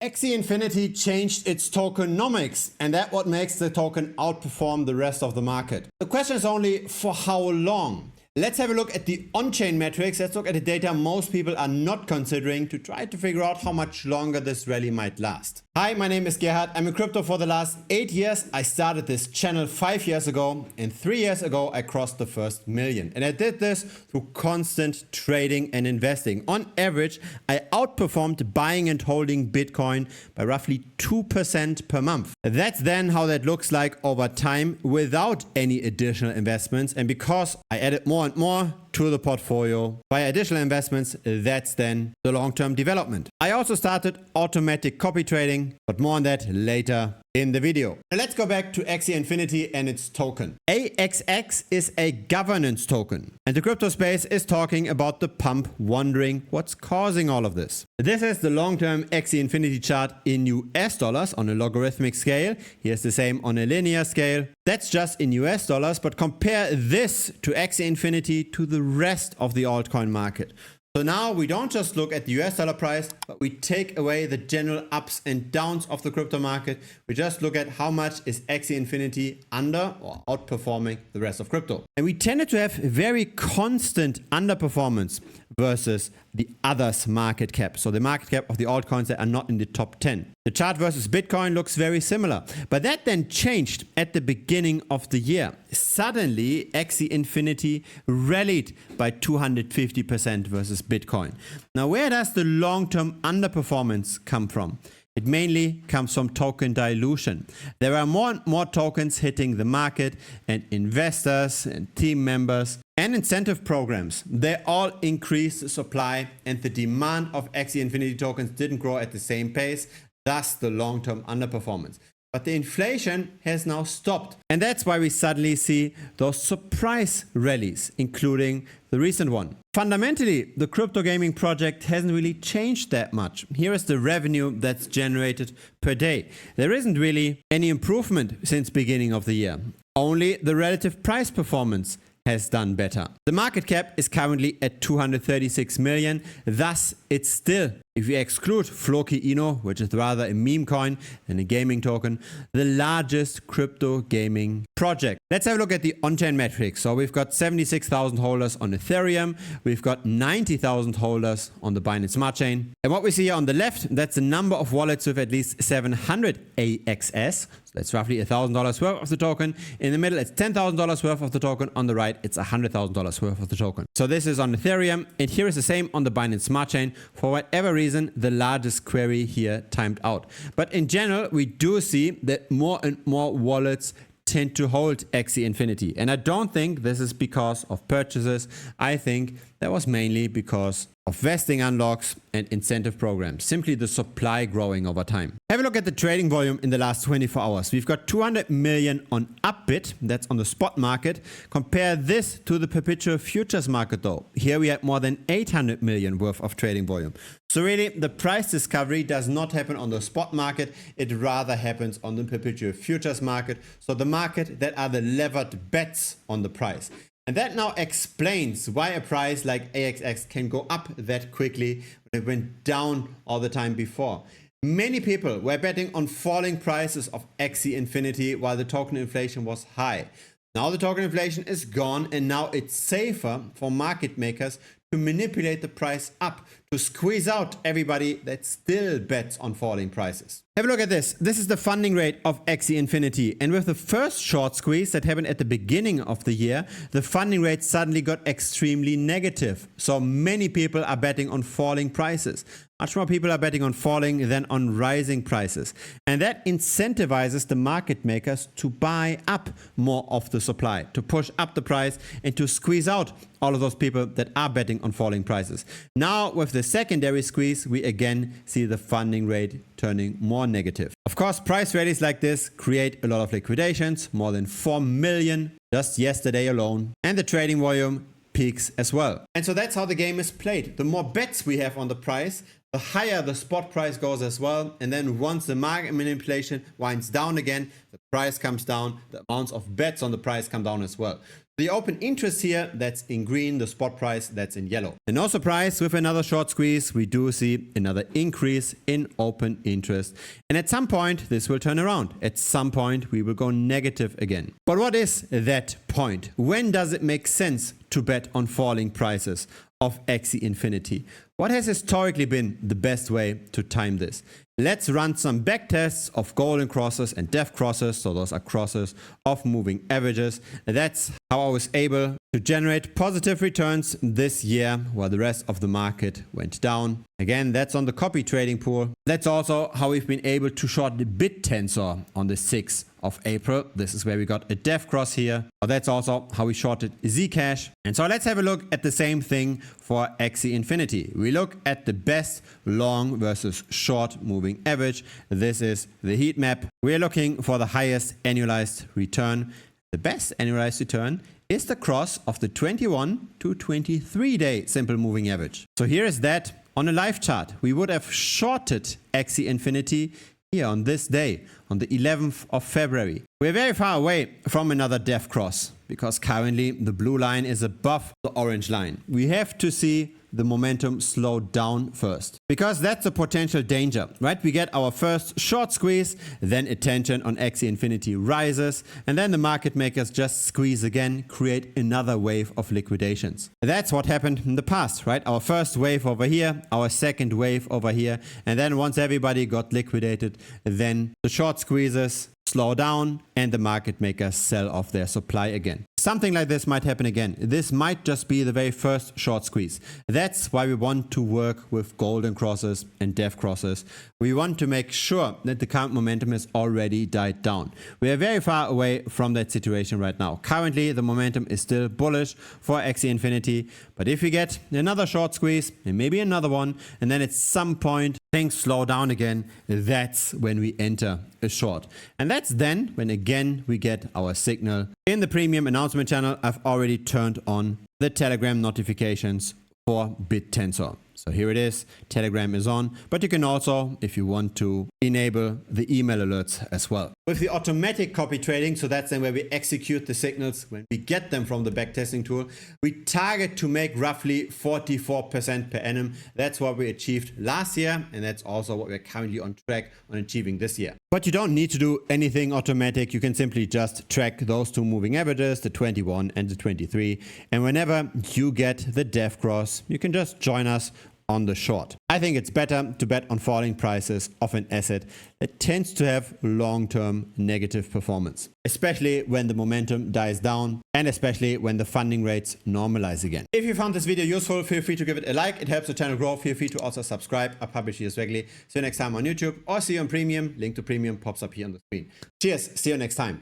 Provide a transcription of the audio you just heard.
Axie Infinity changed its tokenomics, and that's what makes the token outperform the rest of the market. The question is only for how long? Let's have a look at the on-chain metrics. Let's look at the data most people are not considering to try to figure out how much longer this rally might last. Hi, my name is Gerhard. I'm in crypto for the last 8 years. I started this channel 5 years ago, and 3 years ago I crossed the first million. And I did this through constant trading and investing. On average, I outperformed buying and holding Bitcoin by roughly 2% per month. That's then how that looks like over time without any additional investments. And because I added more and more to the portfolio by additional investments, that's then the long-term development. I also started automatic copy trading, but more on that later in the video. Now let's go back to Axie Infinity and its token. AXS is a governance token, and the crypto space is talking about the pump, wondering what's causing all of this. This is the long-term Axie Infinity chart in US dollars on a logarithmic scale. Here's the same on a linear scale. That's just in US dollars, but compare this to Axie Infinity to the rest of the altcoin market. So now we don't just look at the US dollar price, but we take away the general ups and downs of the crypto market. We just look at how much is Axie Infinity under or outperforming the rest of crypto. And we tended to have very constant underperformance versus the others market cap. So the market cap of the altcoins that are not in the top 10. The chart versus Bitcoin looks very similar, but that then changed at the beginning of the year. Suddenly, Axie Infinity rallied by 250% versus Bitcoin. Now, where does the long-term underperformance come from? It mainly comes from token dilution. There are more and more tokens hitting the market, and investors and team members and incentive programs, they all increase the supply, and the demand of Axie Infinity tokens didn't grow at the same pace, thus the long-term underperformance. But the inflation has now stopped. And that's why we suddenly see those surprise rallies, including the recent one. Fundamentally, the crypto gaming project hasn't really changed that much. Here is the revenue that's generated per day. There isn't really any improvement since beginning of the year. Only the relative price performance has done better. The market cap is currently at 236 million. Thus, it's still, if we exclude Floki Ino, which is rather a meme coin than a gaming token, the largest crypto gaming project. Let's have a look at the on-chain metrics. So we've got 76,000 holders on Ethereum. We've got 90,000 holders on the Binance Smart Chain. And what we see here on the left, that's the number of wallets with at least 700 AXS. So that's roughly $1,000 worth of the token. In the middle, it's $10,000 worth of the token. On the right, it's $100,000 worth of the token. So this is on Ethereum, and here is the same on the Binance Smart Chain. For whatever reason, the largest query here timed out. But in general, we do see that more and more wallets tend to hold Axie Infinity. And I don't think this is because of purchases. I think that was mainly because of vesting unlocks and incentive programs, simply the supply growing over time. Have a look at the trading volume in the last 24 hours. We've got 200 million on Upbit, that's on the spot market. Compare this to the perpetual futures market though. Here we had more than 800 million worth of trading volume. So really, the price discovery does not happen on the spot market, it rather happens on the perpetual futures market. So the market that are the levered bets on the price. And that now explains why a price like AXS can go up that quickly when it went down all the time before. Many people were betting on falling prices of Axie Infinity while the token inflation was high. Now the token inflation is gone, and now it's safer for market makers to manipulate the price up, to squeeze out everybody that still bets on falling prices. Have a look at this. This is the funding rate of Axie Infinity. And with the first short squeeze that happened at the beginning of the year, the funding rate suddenly got extremely negative. So many people are betting on falling prices. Much more people are betting on falling than on rising prices. And that incentivizes the market makers to buy up more of the supply, to push up the price and to squeeze out all of those people that are betting on falling prices. Now with the secondary squeeze, we again see the funding rate turning more negative. Of course, price rallies like this create a lot of liquidations, more than 4 million just yesterday alone, and the trading volume peaks as well. And so that's how the game is played. The more bets we have on the price, the higher the spot price goes as well. And then once the market manipulation winds down again, the price comes down, the amounts of bets on the price come down as well. The open interest here, that's in green, the spot price, that's in yellow. And no surprise, with another short squeeze, we do see another increase in open interest. And at some point, this will turn around. At some point, we will go negative again. But what is that point? When does it make sense to bet on falling prices of Axie Infinity? What has historically been the best way to time this? Let's run some backtests of golden crosses and death crosses. So those are crosses of moving averages. That's how I was able to generate positive returns this year while the rest of the market went down. Again, that's on the copy trading pool. That's also how we've been able to short the bit tensor on the 6th of April. This is where we got a death cross here. But that's also how we shorted Zcash. And so let's have a look at the same thing for Axie Infinity. We look at the best long versus short moving average. This is the heat map. We're looking for the highest annualized return. The best annualized return is the cross of the 21 to 23 day simple moving average. So here is that on a live chart. We would have shorted Axie Infinity here on this day, on the 11th of February. We're very far away from another death cross because currently the blue line is above the orange line. We have to see the momentum slow down first, because that's a potential danger, right? We get our first short squeeze, then attention on Axie Infinity rises, and then the market makers just squeeze again, create another wave of liquidations. That's what happened in the past, right? Our first wave over here, our second wave over here, and then once everybody got liquidated, then the short squeezes slow down and the market makers sell off their supply again. Something like this might happen again. This might just be the very first short squeeze. That's why we want to work with golden crosses and death crosses. We want to make sure that the current momentum has already died down. We are very far away from that situation right now. Currently, the momentum is still bullish for Axie Infinity. But if we get another short squeeze and maybe another one, and then at some point things slow down again, that's when we enter a short. And that's then when again we get our signal. In the premium announcement channel, I've already turned on the Telegram notifications for BitTensor. So here it is, Telegram is on, but you can also, if you want to, enable the email alerts as well. With the automatic copy trading, so that's then where we execute the signals when we get them from the backtesting tool, we target to make roughly 44% per annum. That's what we achieved last year, and that's also what we're currently on track on achieving this year. But you don't need to do anything automatic. You can simply just track those two moving averages, the 21 and the 23. And whenever you get the death cross, you can just join us on the short. I think it's better to bet on falling prices of an asset that tends to have long-term negative performance, especially when the momentum dies down and especially when the funding rates normalize again. If you found this video useful, feel free to give it a like. It helps the channel grow. Feel free to also subscribe. I publish videos regularly. See you next time on YouTube or see you on Premium. Link to Premium pops up here on the screen. Cheers. See you next time.